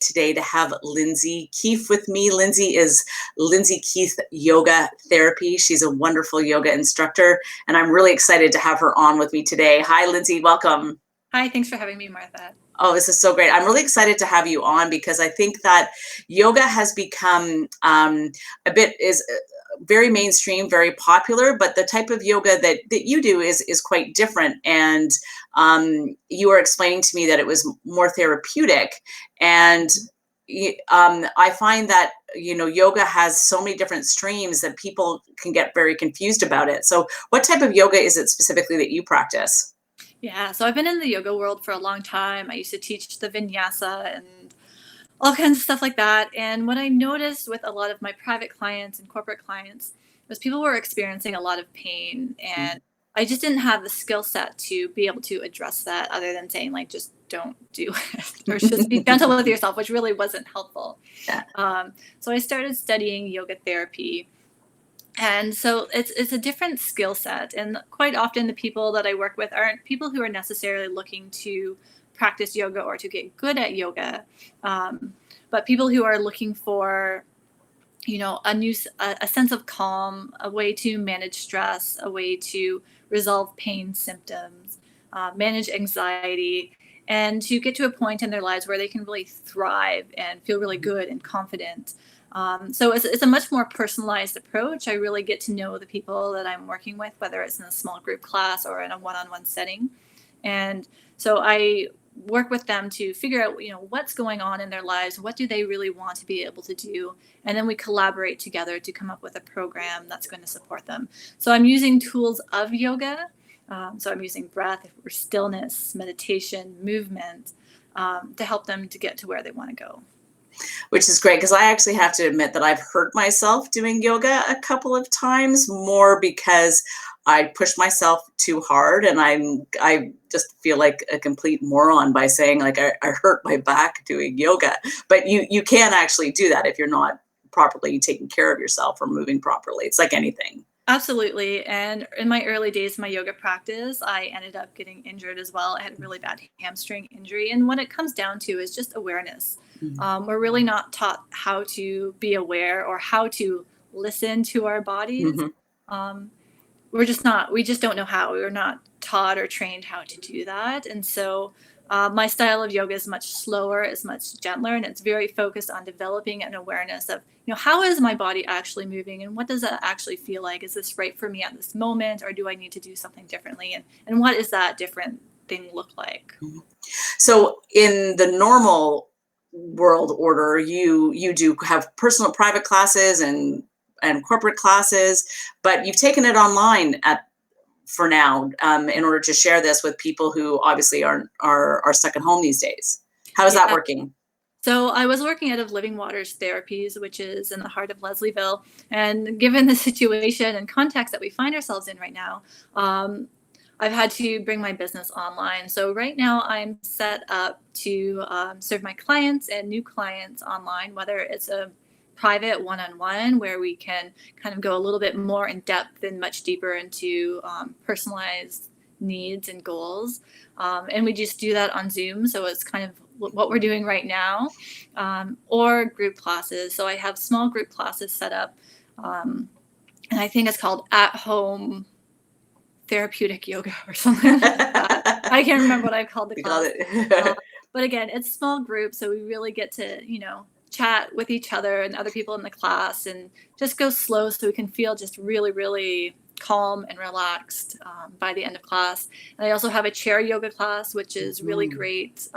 today to have Lindsay Keefe with me. Lindsay is Lindsay Keefe Yoga Therapy. She's a wonderful yoga instructor, and I'm really excited to have her on with me today. Hi, Lindsay. Welcome. Hi, thanks for having me, Martha. Oh, this is so great. I'm really excited to have you on because I think that yoga has become very mainstream, very popular, but the type of yoga that you do is quite different. And you were explaining to me that it was more therapeutic. And I find that, yoga has so many different streams that people can get very confused about it. So what type of yoga is it specifically that you practice? Yeah, so I've been in the yoga world for a long time. I used to teach the vinyasa and all kinds of stuff like that. And what I noticed with a lot of my private clients and corporate clients was people were experiencing a lot of pain. And I just didn't have the skill set to be able to address that other than saying, like, just don't do it or just be gentle with yourself, which really wasn't helpful. Yeah. So I started studying yoga therapy. And so it's a different skill set. And quite often the people that I work with aren't people who are necessarily looking to practice yoga or to get good at yoga, but people who are looking for, a sense of calm, a way to manage stress, a way to resolve pain symptoms, manage anxiety, and to get to a point in their lives where they can really thrive and feel really good and confident. So it's a much more personalized approach. I really get to know the people that I'm working with, whether it's in a small group class or in a one-on-one setting. And so I work with them to figure out, what's going on in their lives. What do they really want to be able to do? And then we collaborate together to come up with a program that's going to support them. So I'm using tools of yoga. So I'm using breath, or stillness, meditation, movement, to help them to get to where they want to go. Which is great, because I actually have to admit that I've hurt myself doing yoga a couple of times, more because I push myself too hard, and I just feel like a complete moron by saying, like, I hurt my back doing yoga. But you can actually do that if you're not properly taking care of yourself or moving properly. It's like anything. Absolutely. And in my early days of my yoga practice, I ended up getting injured as well. I had a really bad hamstring injury. And what it comes down to is just awareness. We're really not taught how to be aware or how to listen to our bodies. We just don't know how. We were not taught or trained how to do that. And so my style of yoga is much slower, is much gentler, and it's very focused on developing an awareness of, how is my body actually moving, and what does that actually feel like? Is this right for me at this moment, or do I need to do something differently? And what is that different thing look like? So in the normal world order, you do have personal private classes and corporate classes, but you've taken it online for now, in order to share this with people who obviously are stuck at home these days. How is that working? So I was working out of Living Waters Therapies, which is in the heart of Leslieville. And given the situation and context that we find ourselves in right now, I've had to bring my business online. So right now I'm set up to serve my clients and new clients online, whether it's a private one-on-one where we can kind of go a little bit more in depth and much deeper into personalized needs and goals. And we just do that on Zoom. So it's kind of what we're doing right now, or group classes. So I have small group classes set up, and I think it's called At-Home Therapeutic Yoga or something like that. I can't remember what I've called the class. But again, it's small groups, so we really get to, chat with each other and other people in the class and just go slow so we can feel just really, really calm and relaxed by the end of class. And I also have a chair yoga class, which is really great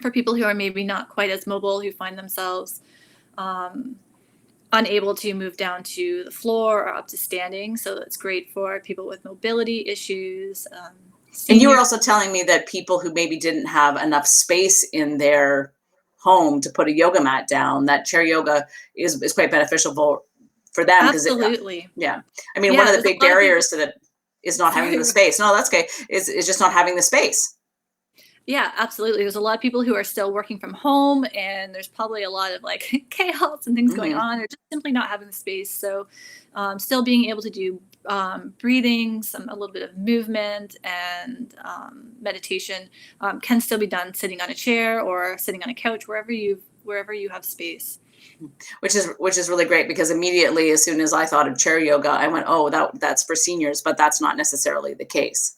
for people who are maybe not quite as mobile, who find themselves unable to move down to the floor or up to standing. So it's great for people with mobility issues. And you were also telling me that people who maybe didn't have enough space in their home to put a yoga mat down, that chair yoga is quite beneficial for them. Absolutely. I mean, one of the big barriers to that is not having the space. No, that's okay. Is just not having the space. Yeah, absolutely. There's a lot of people who are still working from home, and there's probably a lot of like chaos and things going Hmm. on, or just simply not having the space. So, still being able to do breathing, a little bit of movement, and meditation can still be done sitting on a chair or sitting on a couch, wherever you have space. Which is really great, because immediately as soon as I thought of chair yoga, I went, oh, that's for seniors, but that's not necessarily the case.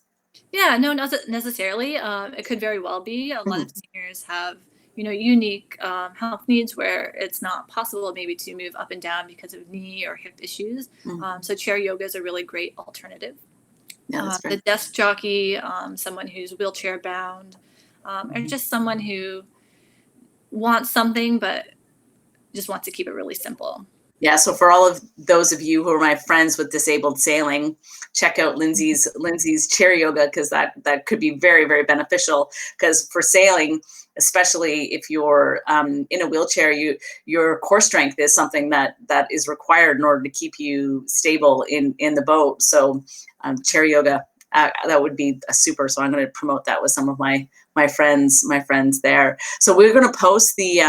Yeah, no, not necessarily. It could very well be. A lot of Hmm. seniors have, unique health needs where it's not possible maybe to move up and down because of knee or hip issues. Hmm. So chair yoga is a really great alternative. Yeah, that's The great. desk jockey, someone who's wheelchair bound, or Mhm. just someone who wants something but just wants to keep it really simple. Yeah, so for all of those of you who are my friends with disabled sailing, check out Lindsay's chair yoga, because that could be very, very beneficial. Because for sailing, especially if you're in a wheelchair, your core strength is something that is required in order to keep you stable in the boat. So chair yoga, that would be a super. So I'm going to promote that with some of my friends there. So we're going to post the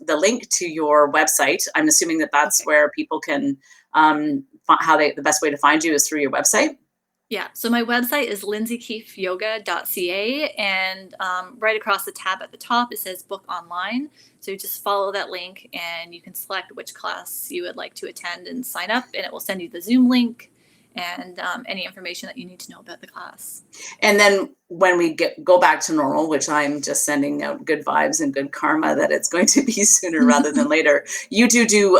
link to your website. I'm assuming that that's Okay. where people can the best way to find you is through your website. Yeah, so my website is lindsaykeefeyoga.ca, and right across the tab at the top, it says book online. So you just follow that link and you can select which class you would like to attend and sign up, and it will send you the Zoom link and any information that you need to know about the class. And then when we go back to normal, which I'm just sending out good vibes and good karma that it's going to be sooner rather than later, you do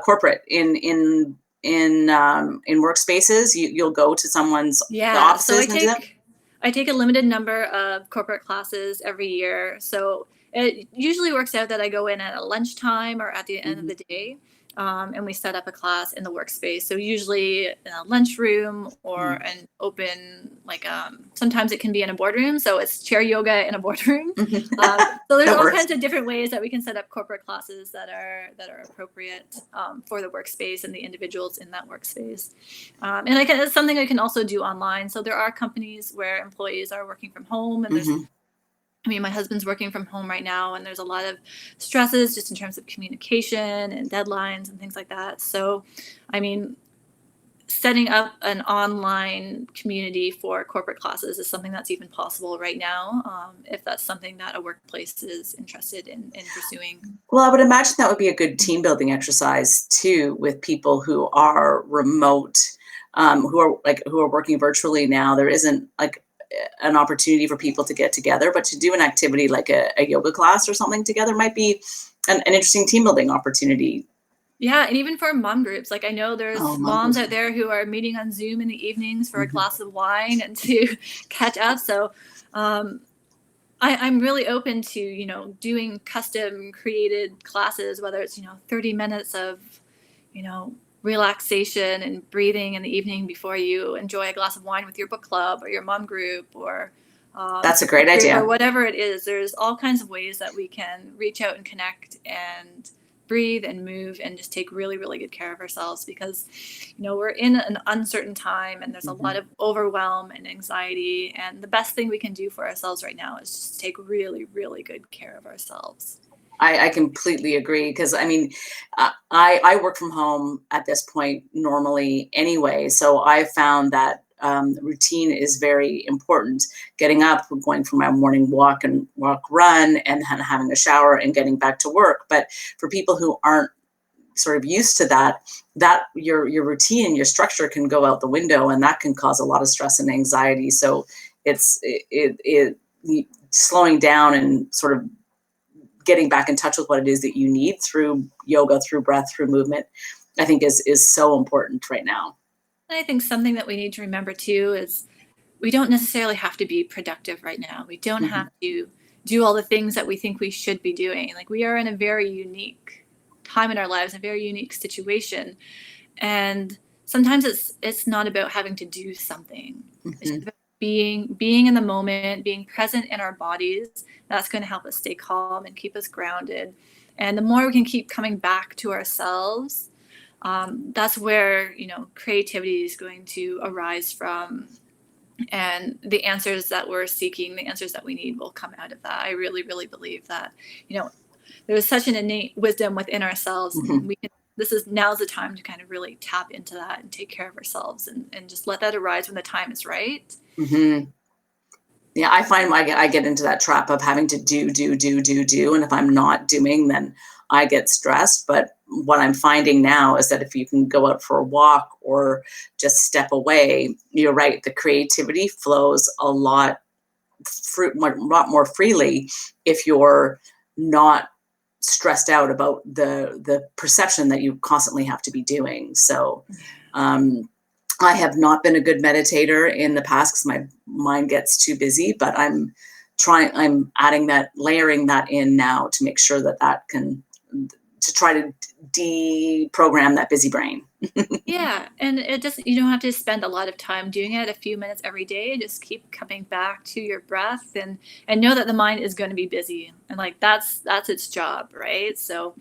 corporate in workspaces. You'll go to someone's Yeah, so I offices and do that. take I take a limited number of corporate classes every year. So it usually works out that I go in at a lunchtime or at the end of Mhm. the day, and we set up a class in the workspace. So usually in a lunchroom or Mhm. an open, like sometimes it can be in a boardroom. So it's chair yoga in a boardroom. So there's That all works. kinds of different ways that we can set up corporate classes that are appropriate for the workspace and the individuals in that workspace. And it's something I can also do online. So there are companies where employees are working from home, and Mhm. my husband's working from home right now, and there's a lot of stresses just in terms of communication and deadlines and things like that. So, I mean, setting up an online community for corporate classes is something that's even possible right now, if that's something that a workplace is interested in pursuing. Well, I would imagine that would be a good team building exercise too, with people who are remote, who are working virtually now. There isn't like an opportunity for people to get together, but to do an activity like a yoga class or something together might be an interesting team building opportunity. Yeah, and even for mom groups, like I know Oh, there's mom moms groups. out there who are meeting on Zoom in the evenings for a Mhm. glass of wine and to catch up. So um, I'm really open to, doing custom created classes, whether it's, 30 minutes of, you know, relaxation and breathing in the evening before you enjoy a glass of wine with your book club or your mom group or That's a support great group or idea. whatever it is. There's all kinds of ways that we can reach out and connect and breathe and move and just take really, really good care of ourselves because, we're in an uncertain time and there's a lot Mhm. of overwhelm and anxiety. And the best thing we can do for ourselves right now is just take really, really good care of ourselves. I completely agree, because I mean, I work from home at this point normally anyway, so I found that routine is very important. Getting up, going for my morning walk, run, and then having a shower and getting back to work. But for people who aren't sort of used to that your routine, your structure can go out the window, and that can cause a lot of stress and anxiety. So it slowing down and sort of getting back in touch with what it is that you need through yoga, through breath, through movement, I think is so important right now. And I think something that we need to remember too is we don't necessarily have to be productive right now. We don't have Mhm. to do all the things that we think we should be doing. Like we are in a very unique time in our lives, a very unique situation. And sometimes it's not about having to do something. It's just Mhm. about being in the moment, being present in our bodies. That's going to help us stay calm and keep us grounded. And the more we can keep coming back to ourselves, that's where creativity is going to arise from, and the answers that we're seeking, the answers that we need will come out of that. I really, really believe that, you know, there's such an innate wisdom within ourselves, and Mhm. we can, this is, now's the time to kind of really tap into that and take care of ourselves, and just let that arise when the time is right. Mhm. Yeah, I find I get into that trap of having to do, and if I'm not doing, then I get stressed. But what I'm finding now is that if you can go out for a walk or just step away, you're right, the creativity flows a lot more freely if you're not stressed out about the perception that you constantly have to be doing. So, Yeah. um, I have not been a good meditator in the past because my mind gets too busy, but I'm adding that, layering that in now to make sure that that can, to try to deprogram that busy brain. Yeah, and it just, you don't have to spend a lot of time doing it, a few minutes every day. Just keep coming back to your breath, and know that the mind is going to be busy, and like that's its job, right? So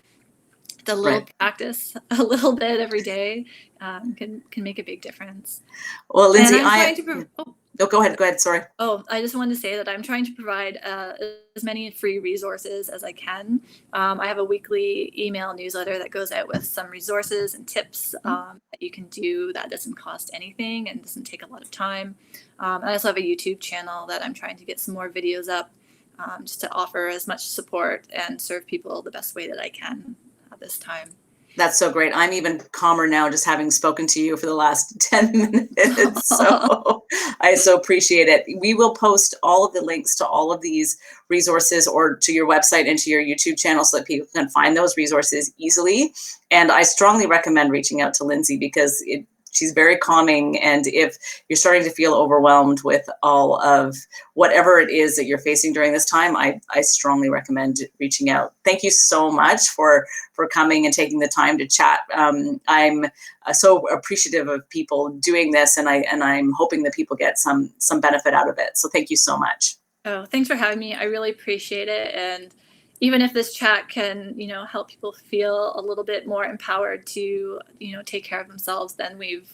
the little Right. practice, a little bit every day, can make a big difference. Well, And Lindsay, I'm trying to oh, go ahead. Go ahead. Sorry. I just wanted to say that I'm trying to provide as many free resources as I can. I have a weekly email newsletter that goes out with some resources and tips that you can do that doesn't cost anything and doesn't take a lot of time. I also have a YouTube channel that I'm trying to get some more videos up, just to offer as much support and serve people the best way that I can at this time. That's so great. I'm even calmer now just having spoken to you for the last 10 minutes. So I so appreciate it. We will post all of the links to all of these resources or to your website and to your YouTube channel so that people can find those resources easily. And I strongly recommend reaching out to Lindsay because she's very calming. And if you're starting to feel overwhelmed with all of whatever it is that you're facing during this time, I strongly recommend reaching out. Thank you so much for coming and taking the time to chat. I'm so appreciative of people doing this, and I'm hoping that people get some benefit out of it. So thank you so much. Oh, thanks for having me. I really appreciate it. And even if this chat can, help people feel a little bit more empowered to, take care of themselves, then we've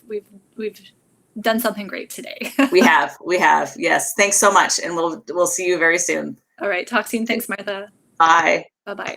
done something great today. We have, yes. Thanks so much, and we'll see you very soon. All right, talk soon. Thanks, Martha. Bye. Bye bye.